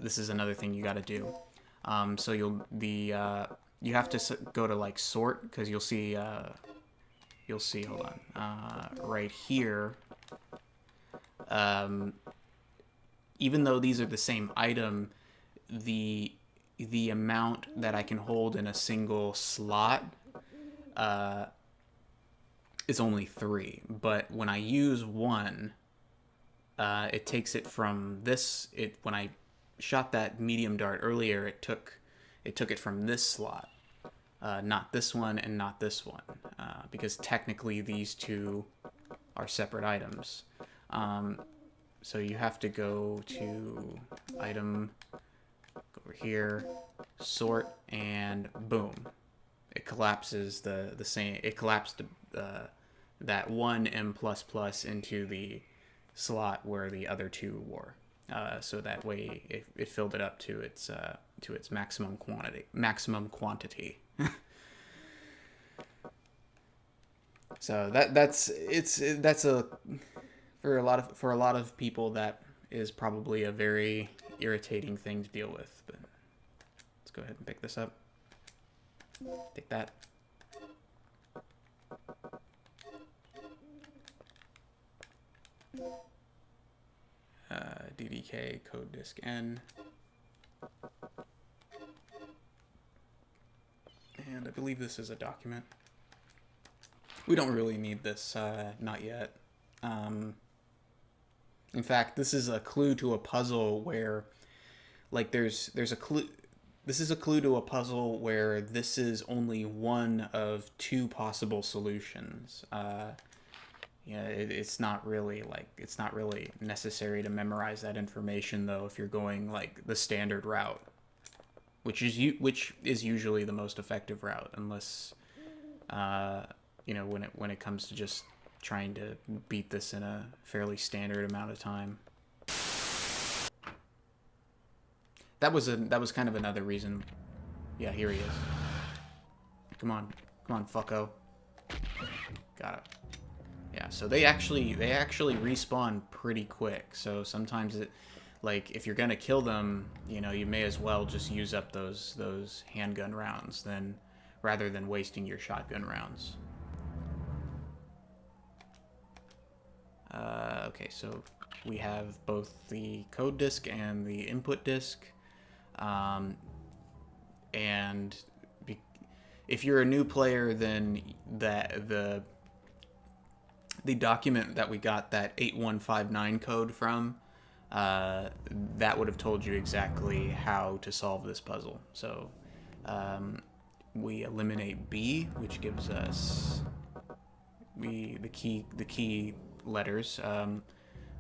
This is another thing you got to do. So you have to go to like sort, because you'll see hold on, right here. Even though these are the same item, the amount that I can hold in a single slot is only 3. But when I use 1, it takes it from this. When I shot that medium dart earlier, it took it from this slot, not this one and not this one, because technically these two are separate items. So you have to go to item, go over here, sort, and boom, it collapses the same. It collapsed that one M++ into the slot where the other two were. So that way it filled it up to its maximum quantity. So that's a for a lot of people, that is probably a very irritating thing to deal with. But let's go ahead and pick this up. Take that. DDK code disk N. And I believe this is a document. We don't really need this, not yet. In fact, this is a clue to a puzzle where, like, there's a clue. This is a clue to a puzzle where this is only one of 2 possible solutions. Yeah, it's not really necessary to memorize that information, though, if you're going like the standard route, which is usually the most effective route, unless when it comes to just trying to beat this in a fairly standard amount of time. That was kind of another reason. Yeah, here he is. Come on, fucko. Got it. Yeah, so they actually respawn pretty quick. So sometimes like if you're gonna kill them, you may as well just use up those handgun rounds rather than wasting your shotgun rounds. Okay, so we have both the code disk and the input disk, and if you're a new player, then the document that we got that 8159 code from, that would have told you exactly how to solve this puzzle. So we eliminate B, which gives us the key letters.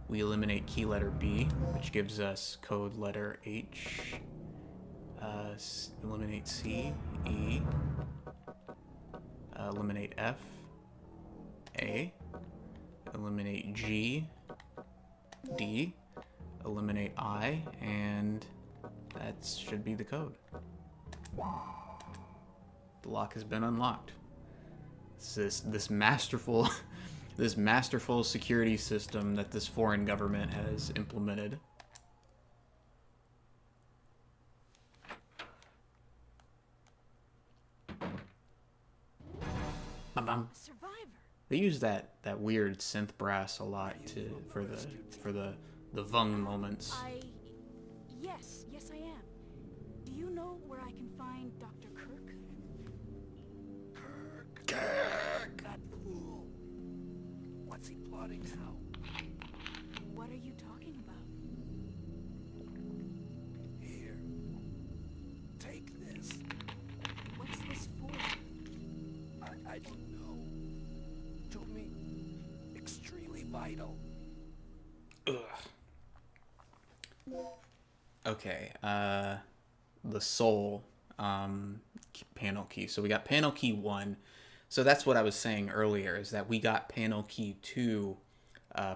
We eliminate key letter B, which gives us code letter H. Eliminate C, E. Eliminate F, A. Eliminate G, D. Eliminate I, and that should be the code. The lock has been unlocked. This masterful this masterful security system that this foreign government has implemented. Survivor. They use that weird synth brass a lot for the Vung moments. Yes, I am. Do you know where I can find Dr. Kirk? Kirk! That fool. What's he plotting now? What are you talking about? Here. Take this. What's this for? I don't know. To me, extremely vital. Ugh. Okay, the soul panel key. So we got panel key 1. So that's what I was saying earlier, is that we got panel key 2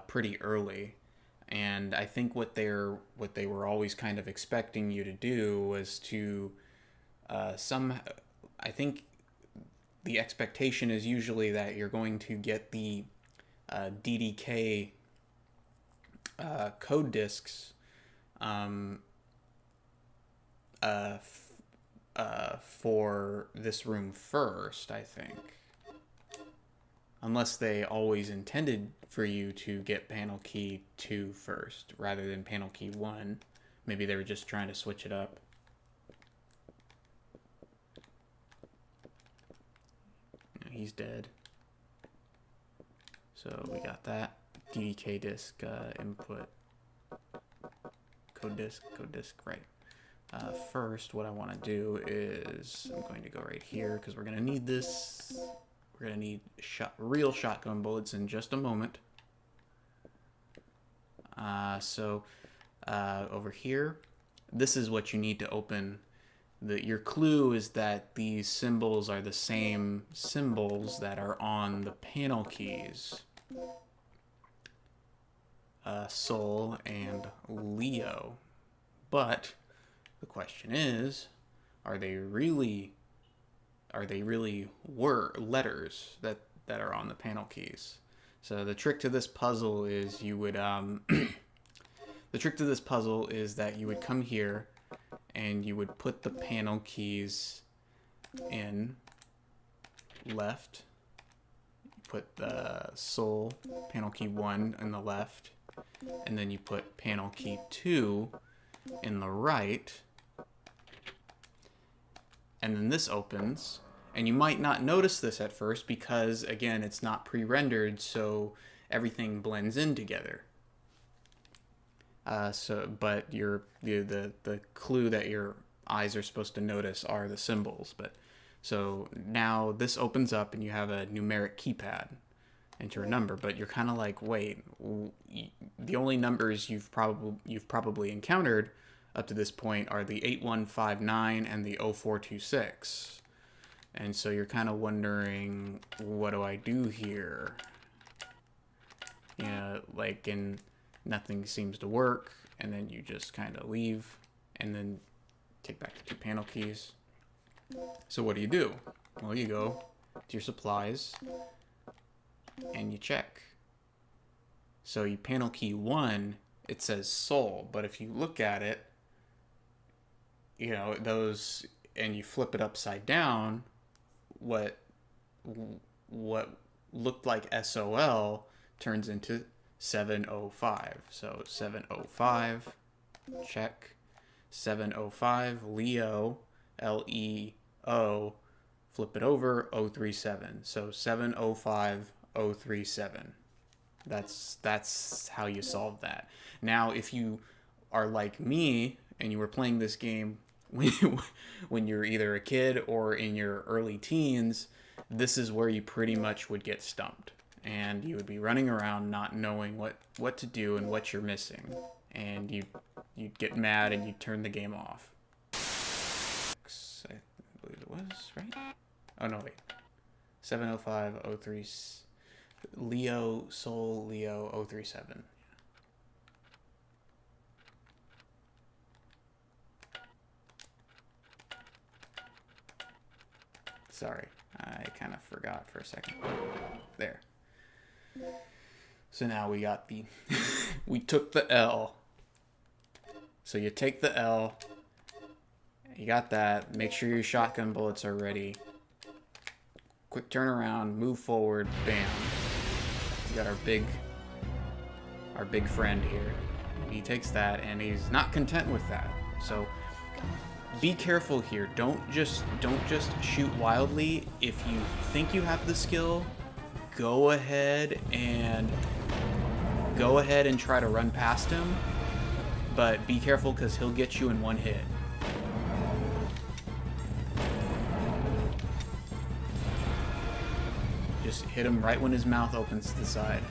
pretty early. And I think what they were always kind of expecting you to do was to I think the expectation is usually that you're going to get the DDK code discs for this room first, I think. Unless they always intended for you to get panel key 2 first, rather than panel key 1. Maybe they were just trying to switch it up. He's dead. So we got that. DDK disk input. Code disk, right. First, what I want to do is I'm going to go right here because we're going to need this. We're going to need real shotgun bullets in just a moment. Over here, this is what you need to open. Your clue is that these symbols are the same symbols that are on the panel keys. Soul and Leo. But the question is, are they really letters that are on the panel keys? So the trick to this puzzle is you would the trick to this puzzle is that you would come here and you would put the panel keys in left. You put the soul panel key 1 in the left, and then you put panel key 2 in the right. And then this opens, and you might not notice this at first because, again, it's not pre-rendered, so everything blends in together. But the clue that your eyes are supposed to notice are the symbols. So now this opens up, and you have a numeric keypad. Enter a number, but you're kind of like, wait, the only numbers you've probably encountered up to this point are the 8159 and the 0426. And so you're kind of wondering, what do I do here? And nothing seems to work, and then you just kind of leave, and then take back the 2 panel keys. So what do? Well, you go to your supplies, and you check. So you panel key 1, it says soul, but if you look at it, those, and you flip it upside down, what looked like SOL turns into 705. So 705, check. 705, Leo, Leo, flip it over, 037. So 705, 037. That's how you solve that. Now, if you are like me and you were playing this game when you're either a kid or in your early teens, this is where you pretty much would get stumped. And you would be running around not knowing what to do and what you're missing. And you'd get mad and you'd turn the game off. I believe it was, right? Oh, no, wait. 705, 03... Leo, Soul, Leo, 037. Sorry, I kind of forgot for a second. There. So now we got the... we took the L. So you take the L. You got that. Make sure your shotgun bullets are ready. Quick turnaround, move forward, bam. We got our big friend here. He takes that and he's not content with that. So be careful here. Don't just shoot wildly. If you think you have the skill, go ahead and try to run past him. But be careful because he'll get you in one hit. Just hit him right when his mouth opens to the side.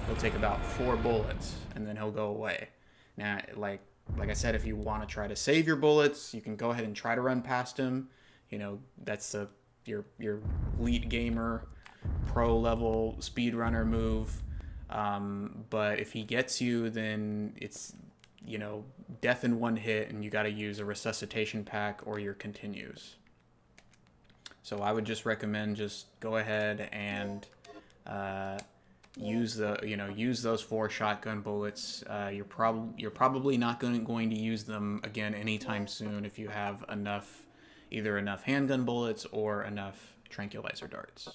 He'll take about 4 bullets and then he'll go away. Now, like I said, if you want to try to save your bullets, you can go ahead and try to run past him. That's your elite gamer, pro level speedrunner move. But if he gets you, then you know, death in one hit, and you got to use a resuscitation pack or your continues. So I would just recommend just go ahead and use those 4 shotgun bullets. You're probably not going to use them again anytime soon if you have either enough handgun bullets or enough tranquilizer darts.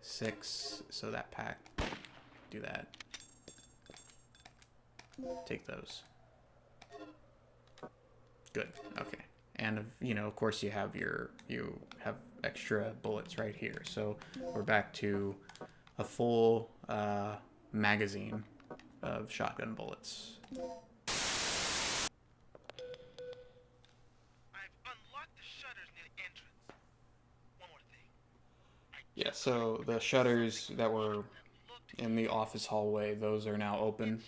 6. So that pack. Do that. Take those. Good. Okay. And of course you have extra bullets right here. So we're back to a full magazine of shotgun bullets. I've unlocked the shutters near the entrance. One more thing. Yeah, so the shutters that were in the office hallway, those are now open.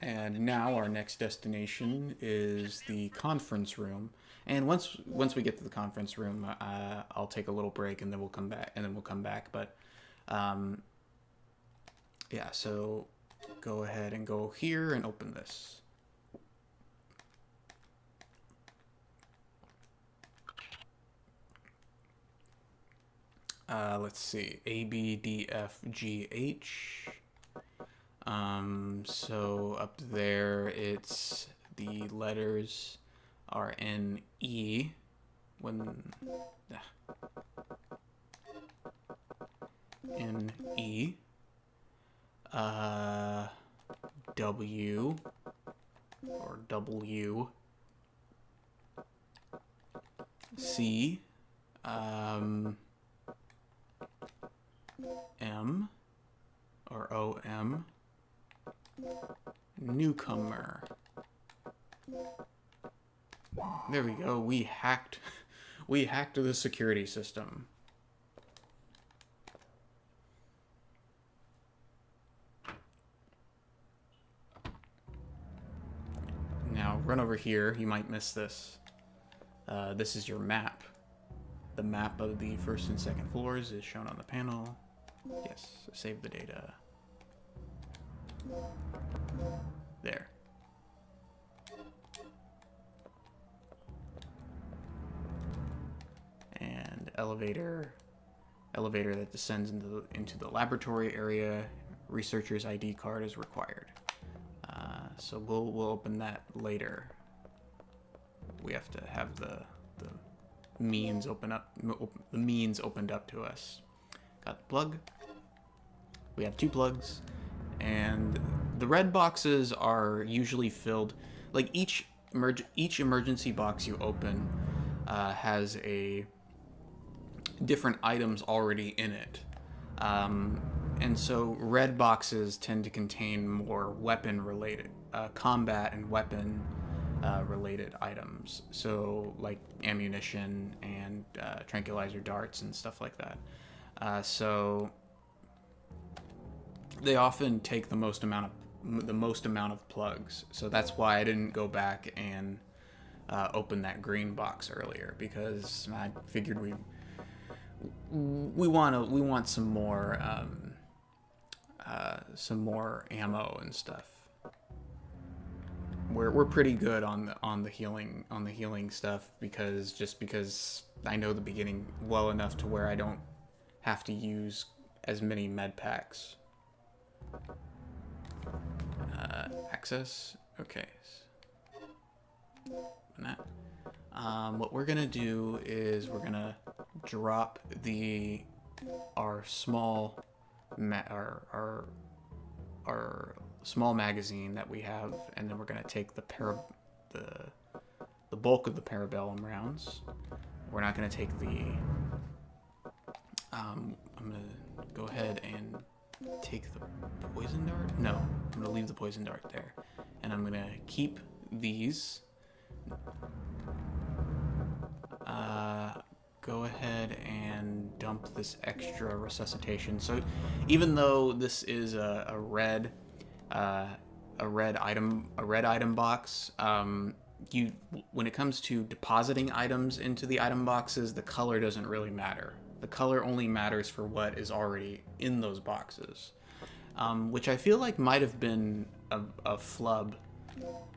And now our next destination is the conference room. And once we get to the conference room, I'll take a little break and then we'll come back. But yeah, so go ahead and go here and open this. Let's see, A, B, D, F, G, H. So up there, it's the letters are N, E. N, E. W or W. C. M or OM. Newcomer. There we go. We hacked the security system. Now run over here. You might miss this. This is your map. The map of the first and second floors is shown on the panel. Yes, save the data. There. And elevator that descends into the laboratory area. Researcher's ID card is required. So we'll open that later. We have to have the means opened up to us. Got the plug. We have 2 plugs, and the red boxes are usually filled. Like each emergency box you open has a different items already in it, and so red boxes tend to contain more weapon-related, combat and weapon related items. So like ammunition and tranquilizer darts and stuff like that. So they often take the most amount of plugs. So that's why I didn't go back and open that green box earlier, because I figured we want some more ammo and stuff. We're pretty good on the healing stuff, because I know the beginning well enough to where I don't have to use as many med packs. Access. Okay. What we're gonna do is we're gonna drop our small magazine that we have, and then we're gonna take the bulk of the parabellum rounds. We're not gonna take the. I'm gonna go ahead and take the poison dart. No, I'm gonna leave the poison dart there, and I'm gonna keep these. Go ahead and dump this extra resuscitation. So even though this is a red item box, when it comes to depositing items into the item boxes, the color doesn't really matter. The color only matters for what is already in those boxes. which I feel like might have been a flub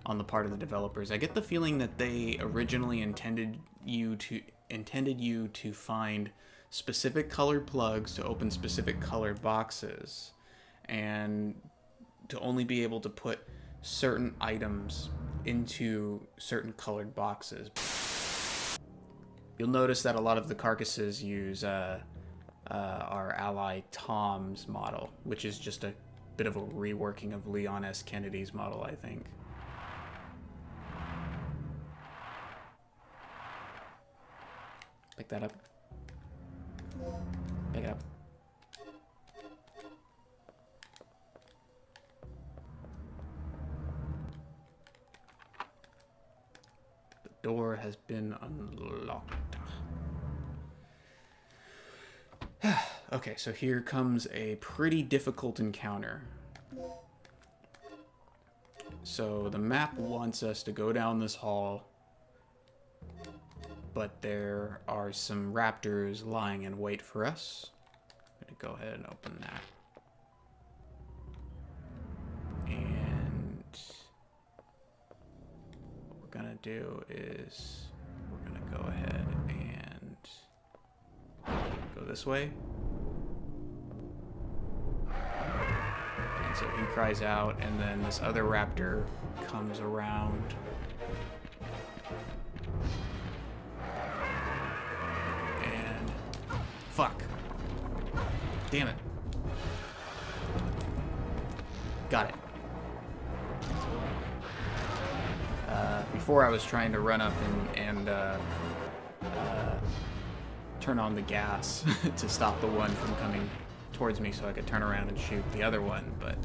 on the part of the developers. I get the feeling that they originally intended you to find specific colored plugs to open specific colored boxes, and to only be able to put certain items into certain colored boxes. You'll notice that a lot of the carcasses use our ally Tom's model, which is just a bit of a reworking of Leon S. Kennedy's model, I think. Pick that up. Pick it up. The door has been unlocked. Okay, so here comes a pretty difficult encounter. So the map wants us to go down this hall, but there are some raptors lying in wait for us. I'm gonna go ahead and open that. And what we're gonna do is we're gonna go ahead and go this way. And so he cries out, and then this other raptor comes around. And fuck. Damn it. Got it. Before I was trying to run up and turn on the gas to stop the one from coming towards me so I could turn around and shoot the other one, but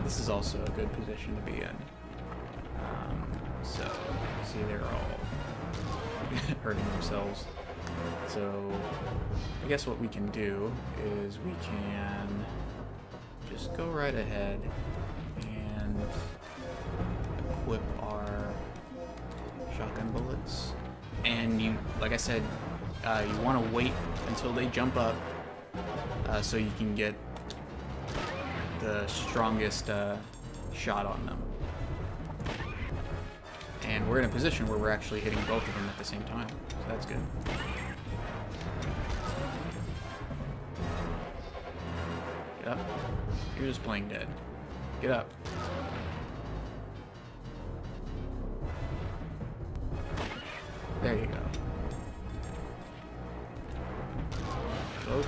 this is also a good position to be in. So, see, they're all hurting themselves. So, I guess what we can do is we can just go right ahead and equip our shotgun bullets. And you, like I said, you want to wait until they jump up so you can get the strongest shot on them. And we're in a position where we're actually hitting both of them at the same time, so that's good. Get up. You're just playing dead. Get up. There you go. Go.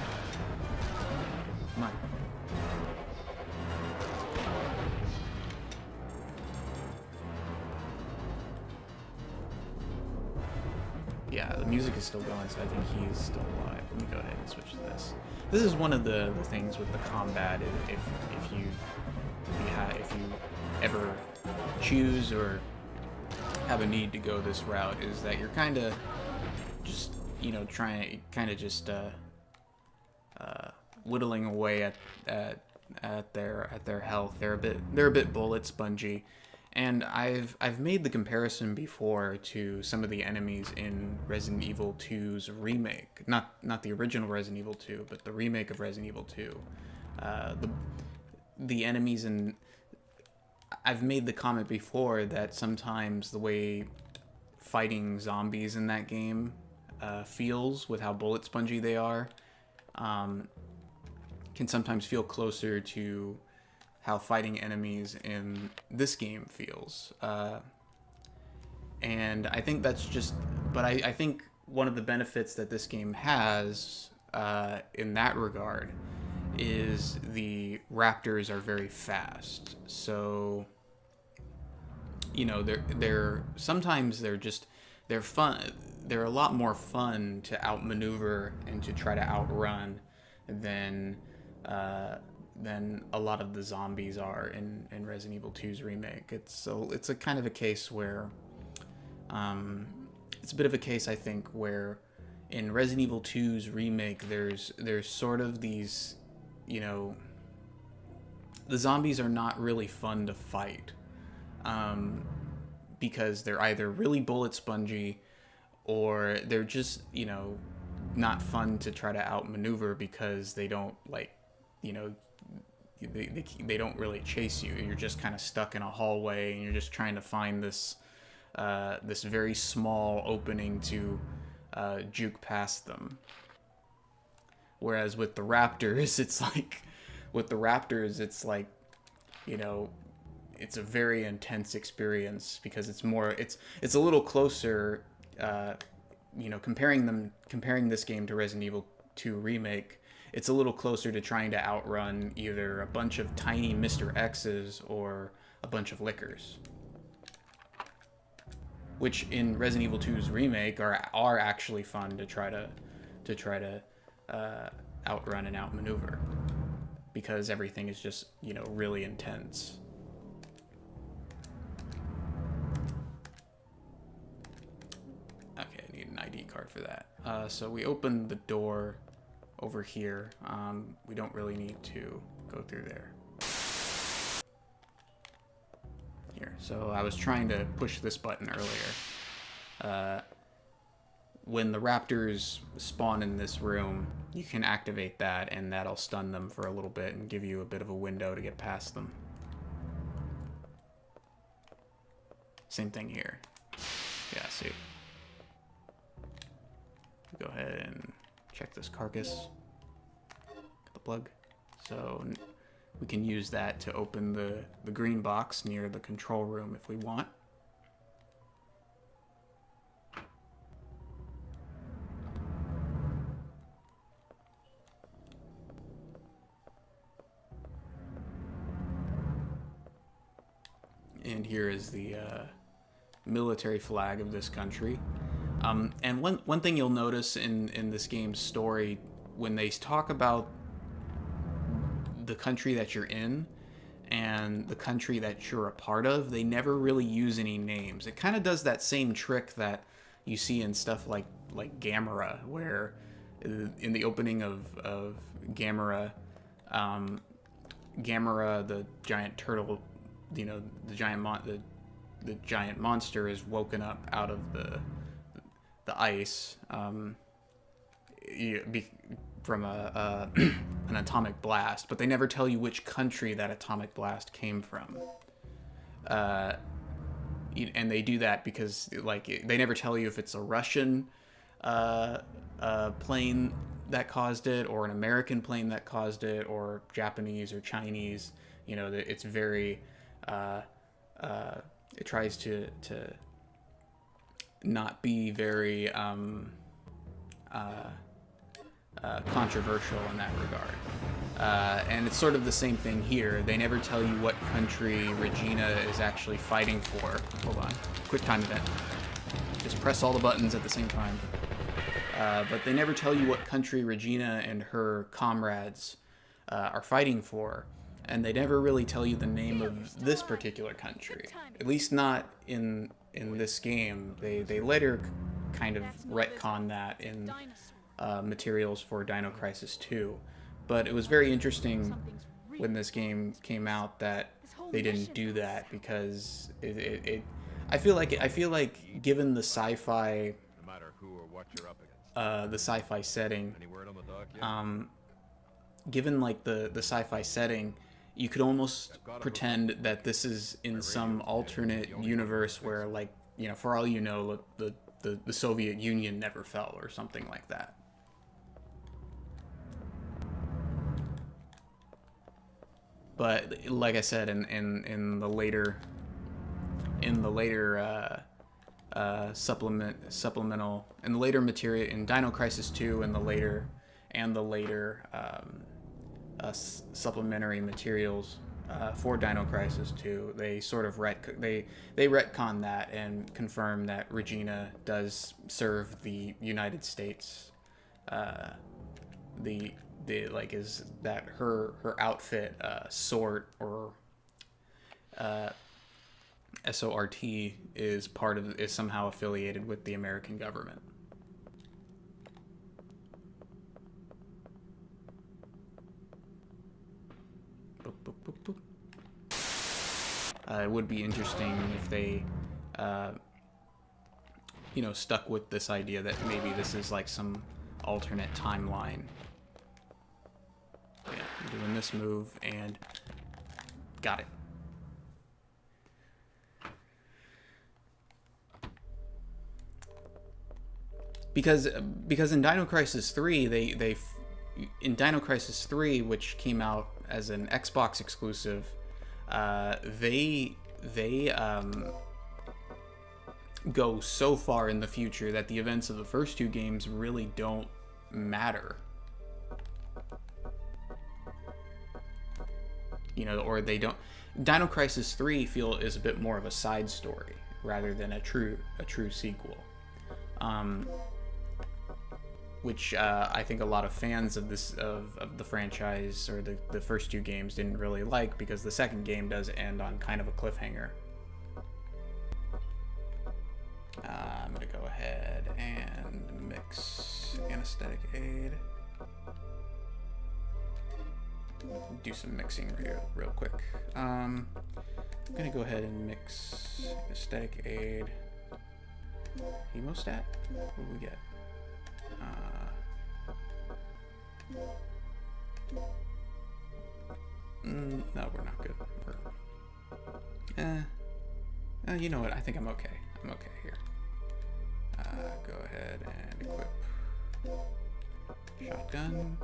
Come on. Yeah, the music is still going, so I think he's still alive. Let me go ahead and switch to this. This is one of the things with the combat. If you ever choose or have a need to go this route, is that you're kind of just, you know, trying kind of just whittling away at their health. They're a bit bullet spongy. And I've made the comparison before to some of the enemies in Resident Evil 2's remake. Not the original Resident Evil 2, but the remake of Resident Evil 2. The enemies in... I've made the comment before that sometimes the way fighting zombies in that game feels, with how bullet spongy they are, can sometimes feel closer to how fighting enemies in this game feels. And I think that's just... But I think one of the benefits that this game has in that regard is the raptors are very fast. So, you know, they're sometimes they're fun. They're a lot more fun to outmaneuver and to try to outrun than a lot of the zombies are in Resident Evil 2's remake. It's a kind of a case where it's a bit of a case, I think, where in Resident Evil 2's remake there's sort of these, you know, the zombies are not really fun to fight because they're either really bullet spongy or they're just, you know, not fun to try to outmaneuver because they don't, like, you know, they don't really chase you. You're just kind of stuck in a hallway, and you're just trying to find this this very small opening to juke past them. Whereas with the raptors, it's like you know, it's a very intense experience because it's a little closer. You know, comparing this game to Resident Evil 2 Remake, it's a little closer to trying to outrun either a bunch of tiny Mr. X's or a bunch of lickers, which in Resident Evil 2's Remake are actually fun to try to outrun and outmaneuver, because everything is just, you know, really intense. Okay, I need an ID card for that. So we opened the door over here. We don't really need to go through there. Here. So I was trying to push this button earlier. When the raptors spawn in this room, you can activate that, and that'll stun them for a little bit and give you a bit of a window to get past them. Same thing here. Yeah, see. Go ahead and check this carcass. Got the plug. So we can use that to open the green box near the control room if we want. And here is the military flag of this country. And one thing you'll notice in this game's story, when they talk about the country that you're in and the country that you're a part of, they never really use any names. It kind of does that same trick that you see in stuff like Gamera, where in the opening of Gamera, Gamera, the giant turtle, you know, the giant monster is woken up out of the ice from an atomic blast, but they never tell you which country that atomic blast came from. And they do that because, like, they never tell you if it's a Russian plane that caused it, or an American plane that caused it, or Japanese or Chinese. You know, it's very it tries to not be very controversial in that regard. And it's sort of the same thing here. They never tell you what country Regina is actually fighting for. Hold on. Quick time event. Just press all the buttons at the same time. But they never tell you what country Regina and her comrades are fighting for. And they never really tell you the name of this particular country. At least not in this game. They later kind of retcon that in materials for Dino Crisis 2. But it was very interesting when this game came out that they didn't do that, because I feel like given the sci-fi No matter who or what you're up against. the sci-fi setting, Any word on the doc yet? given like the sci-fi setting, you could almost pretend that this is in some alternate universe where, like, you know, for all you know, the Soviet Union never fell or something like that. But like I said, in the later supplemental, in the later material in Dino Crisis 2 and the later supplementary materials for Dino Crisis 2, they sort of retcon that and confirm that Regina does serve the United States. Is that her outfit, SORT, or SORT, is somehow affiliated with the American government. Boop, boop, boop, boop. It would be interesting if they, stuck with this idea that maybe this is like some alternate timeline. Yeah. doing this move, and got it. Because in Dino Crisis 3, in Dino Crisis 3, which came out as an Xbox exclusive, they go so far in the future that the events of the first two games really don't matter. You know, or they don't. Dino Crisis 3 is a bit more of a side story rather than a true sequel. Which I think a lot of fans of the franchise, or the first two games, didn't really like, because the second game does end on kind of a cliffhanger. I'm gonna go ahead and mix anesthetic aid. Do some mixing real quick. I'm gonna go ahead and mix anesthetic aid. Hemostat? What do we get? No, we're not good. You know what? I think I'm okay. I'm okay here. Go ahead and equip shotgun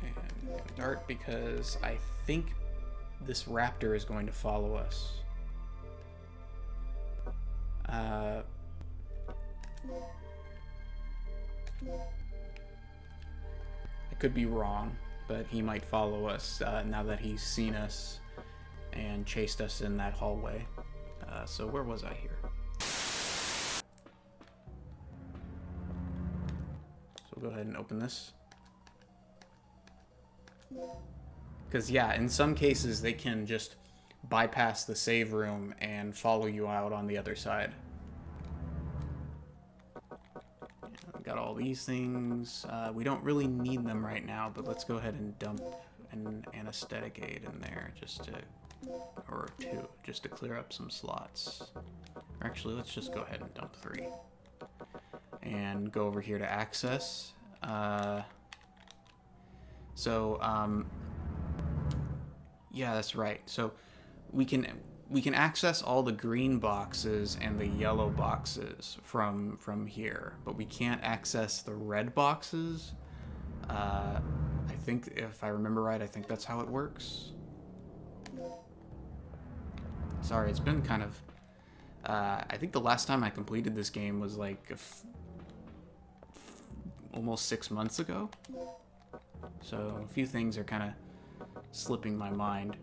and dart, because I think this raptor is going to follow us. I could be wrong, but he might follow us now that he's seen us and chased us in that hallway. So where was I here? So we'll go ahead and open this. Because yeah, in some cases they can just bypass the save room and follow you out on the other side. Got all these things. We don't really need them right now, but let's go ahead and dump an anesthetic aid in there just to, or two, just to clear up some slots. Or actually, let's just go ahead and dump 3. And go over here to access. Yeah, that's right. So we can access all the green boxes and the yellow boxes from here, but we can't access the red boxes. I think, if I remember right, I think that's how it works. Sorry, it's been kind of... I think the last time I completed this game was like almost 6 months ago. So a few things are kind of slipping my mind.